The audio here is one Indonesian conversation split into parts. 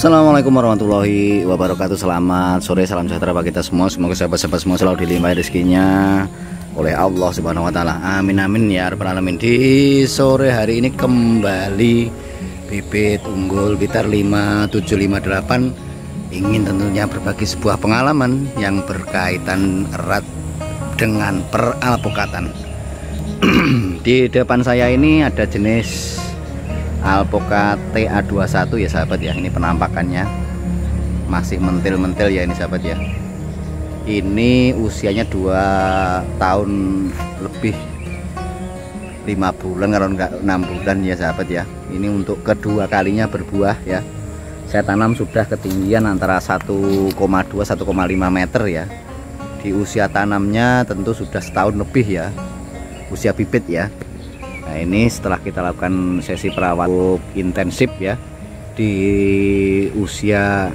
Assalamualaikum warahmatullahi wabarakatuh. Selamat sore, salam sejahtera bagi kita semua. Semoga sahabat-sahabat semua selalu dilimpahi rezekinya oleh Allah Subhanahu wa taala. Amin amin ya rabbal alamin. Di sore hari ini kembali bibit unggul Blitar 5758 ingin tentunya berbagi sebuah pengalaman yang berkaitan erat dengan peralpukatan. Di depan saya ini ada jenis alpukat TA21 ya sahabat ya. Ini penampakannya masih mentil-mentil ya ini sahabat ya. Ini usianya 2 tahun lebih 5 bulan kalau enggak 6 bulan ya sahabat ya. Ini untuk kedua kalinya berbuah ya. Saya tanam sudah ketinggian antara 1,2 1,5 meter ya. Di usia tanamnya tentu sudah setahun lebih ya, usia bibit ya. Nah ini setelah kita lakukan sesi perawatan intensif ya, di usia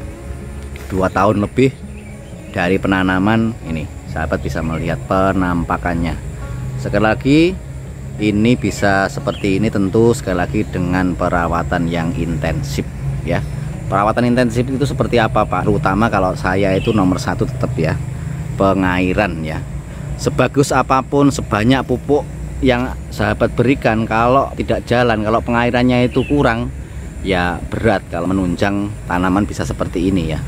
2 tahun lebih dari penanaman, ini sahabat bisa melihat penampakannya. Sekali lagi ini bisa seperti ini tentu sekali lagi dengan perawatan yang intensif ya. Perawatan intensif itu seperti apa Pak? Terutama kalau saya itu nomor 1 tetap ya, pengairan ya. Sebagus apapun, sebanyak pupuk yang sahabat berikan, kalau tidak jalan, kalau pengairannya itu kurang, ya berat kalau menunjang tanaman bisa seperti ini ya.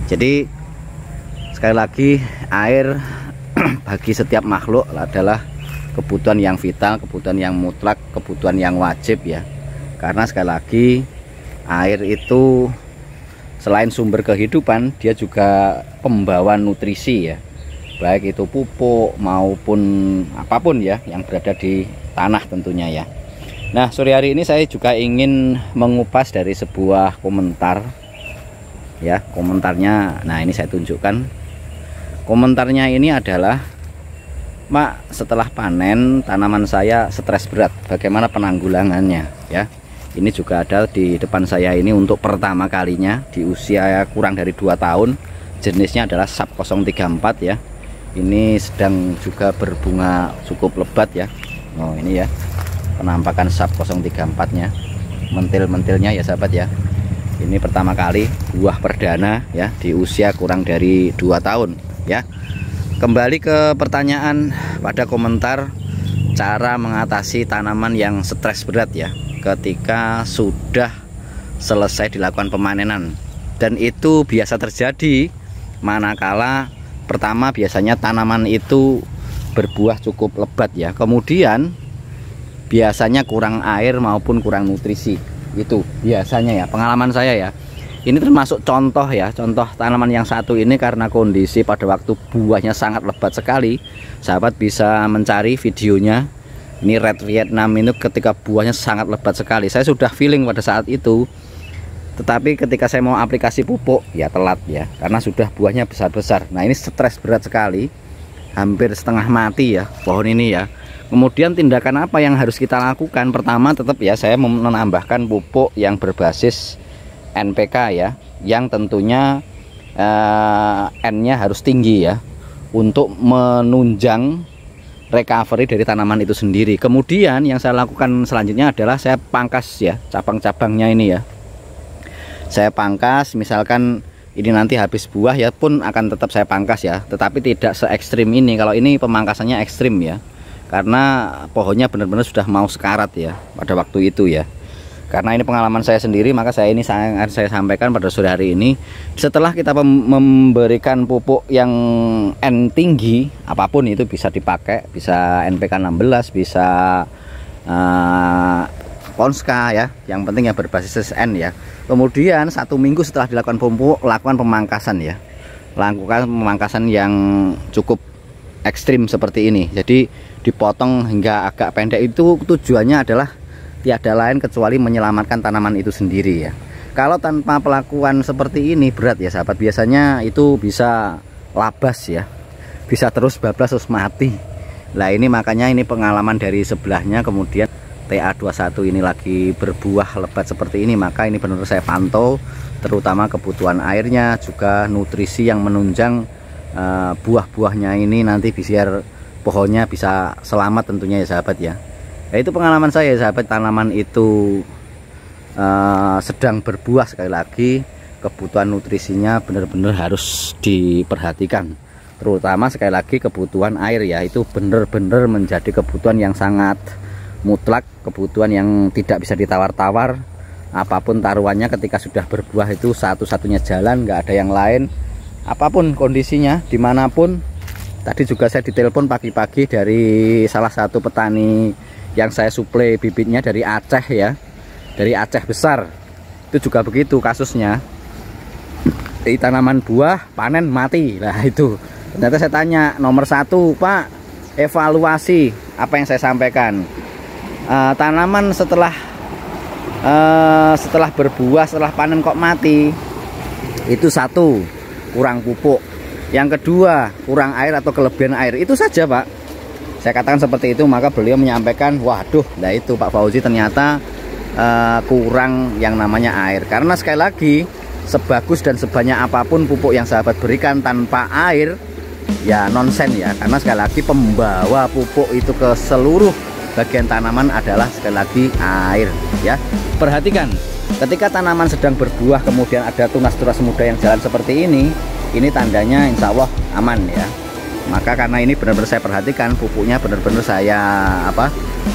Jadi sekali lagi air bagi setiap makhluk adalah kebutuhan yang vital, kebutuhan yang mutlak, kebutuhan yang wajib ya. Karena sekali lagi air itu selain sumber kehidupan, dia juga pembawa nutrisi ya, baik itu pupuk maupun apapun ya yang berada di tanah tentunya ya. Nah sore hari ini saya juga ingin mengupas dari sebuah komentar ya. Komentarnya, nah ini saya tunjukkan. Komentarnya ini adalah, Mak, setelah panen tanaman saya stres berat, bagaimana penanggulangannya ya. Ini juga ada di depan saya ini untuk pertama kalinya di usia kurang dari 2 tahun. Jenisnya adalah SAP 034 ya. Ini sedang juga berbunga cukup lebat ya. Oh ini ya penampakan SAP 034 nya, mentil-mentilnya ya sahabat ya. Ini pertama kali buah perdana ya di usia kurang dari 2 tahun ya. Kembali ke pertanyaan pada komentar, cara mengatasi tanaman yang stres berat ya ketika sudah selesai dilakukan pemanenan. Dan itu biasa terjadi manakala pertama biasanya tanaman itu berbuah cukup lebat ya, kemudian biasanya kurang air maupun kurang nutrisi. Itu biasanya ya, pengalaman saya ya. Ini termasuk contoh ya, contoh tanaman yang satu ini karena kondisi pada waktu buahnya sangat lebat sekali. Sahabat bisa mencari videonya. Ini Red Vietnam ini ketika buahnya sangat lebat sekali. Saya sudah feeling pada saat itu. Tetapi ketika saya mau aplikasi pupuk ya telat ya, karena sudah buahnya besar-besar. Nah ini stres berat sekali, hampir setengah mati ya pohon ini ya. Kemudian tindakan apa yang harus kita lakukan? Pertama tetap ya saya menambahkan pupuk yang berbasis NPK ya, yang tentunya N-nya harus tinggi ya, untuk menunjang recovery dari tanaman itu sendiri. Kemudian yang saya lakukan selanjutnya adalah saya pangkas ya cabang-cabangnya ini ya. Saya pangkas, misalkan ini nanti habis buah ya pun akan tetap saya pangkas ya, tetapi tidak se ekstrim ini. Kalau ini pemangkasannya ekstrim ya, karena pohonnya benar-benar sudah mau sekarat ya pada waktu itu ya. Karena ini pengalaman saya sendiri, maka saya sampaikan pada sore hari ini. Setelah kita memberikan pupuk yang N tinggi, apapun itu bisa dipakai, bisa NPK 16, bisa Ponska ya, yang penting yang berbasis N ya. Kemudian 1 minggu setelah dilakukan pupuk, lakukan pemangkasan ya, lakukan pemangkasan yang cukup ekstrim seperti ini. Jadi dipotong hingga agak pendek. Itu tujuannya adalah tiada lain kecuali menyelamatkan tanaman itu sendiri ya. Kalau tanpa pelakuan seperti ini berat ya sahabat, biasanya itu bisa labas ya, bisa terus bablas terus mati. Nah ini makanya ini pengalaman dari sebelahnya. Kemudian TA21 ini lagi berbuah lebat seperti ini, maka ini benar saya pantau terutama kebutuhan airnya, juga nutrisi yang menunjang buah-buahnya ini nanti biar pohonnya bisa selamat tentunya ya sahabat ya. Nah, itu pengalaman saya sahabat, tanaman itu sedang berbuah sekali lagi kebutuhan nutrisinya benar-benar harus diperhatikan, terutama sekali lagi kebutuhan air ya, itu benar-benar menjadi kebutuhan yang sangat mutlak, kebutuhan yang tidak bisa ditawar-tawar. Apapun taruhannya ketika sudah berbuah itu satu-satunya jalan, nggak ada yang lain. Apapun kondisinya, dimanapun. Tadi juga saya ditelepon pagi-pagi dari salah satu petani yang saya suplai bibitnya dari Aceh ya, dari Aceh besar. Itu juga begitu kasusnya. Di tanaman buah panen mati. Nah itu ternyata saya tanya, nomor 1 Pak, evaluasi apa yang saya sampaikan. Tanaman setelah berbuah, setelah panen kok mati, itu 1, kurang pupuk. Yang kedua, kurang air atau kelebihan air. Itu saja Pak, saya katakan seperti itu. Maka beliau menyampaikan, waduh, nah itu Pak Fauzi ternyata kurang yang namanya air. Karena sekali lagi, sebagus dan sebanyak apapun pupuk yang sahabat berikan tanpa air, ya nonsen ya. Karena sekali lagi pembawa pupuk itu ke seluruh bagian tanaman adalah sekali lagi air ya. Perhatikan, ketika tanaman sedang berbuah kemudian ada tunas-tunas muda yang jalan seperti ini tandanya insya Allah aman ya. Maka karena ini benar-benar saya perhatikan, pupuknya benar-benar saya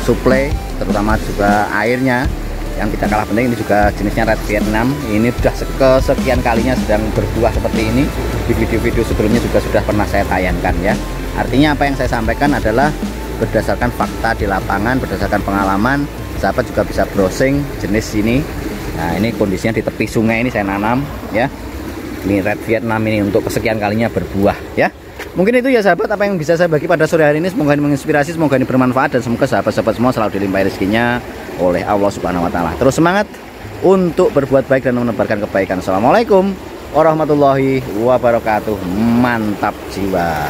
suplai, terutama juga airnya. Yang tidak kalah penting ini juga jenisnya Red Vietnam. Ini sudah kesekian kalinya sedang berbuah seperti ini. Di video-video sebelumnya juga sudah pernah saya tayangkan ya. Artinya apa yang saya sampaikan adalah berdasarkan fakta di lapangan, berdasarkan pengalaman. Sahabat juga bisa browsing jenis ini. Nah ini kondisinya di tepi sungai ini saya nanam ya. Ini Red Vietnam ini untuk kesekian kalinya berbuah ya. Mungkin itu ya sahabat apa yang bisa saya bagi pada sore hari ini. Semoga ini menginspirasi, semoga ini bermanfaat, dan semoga sahabat-sahabat semua selalu dilimpahi rezekinya oleh Allah Subhanahu wa Ta'ala. Terus semangat untuk berbuat baik dan menebarkan kebaikan. Assalamualaikum warahmatullahi wabarakatuh. Mantap jiwa.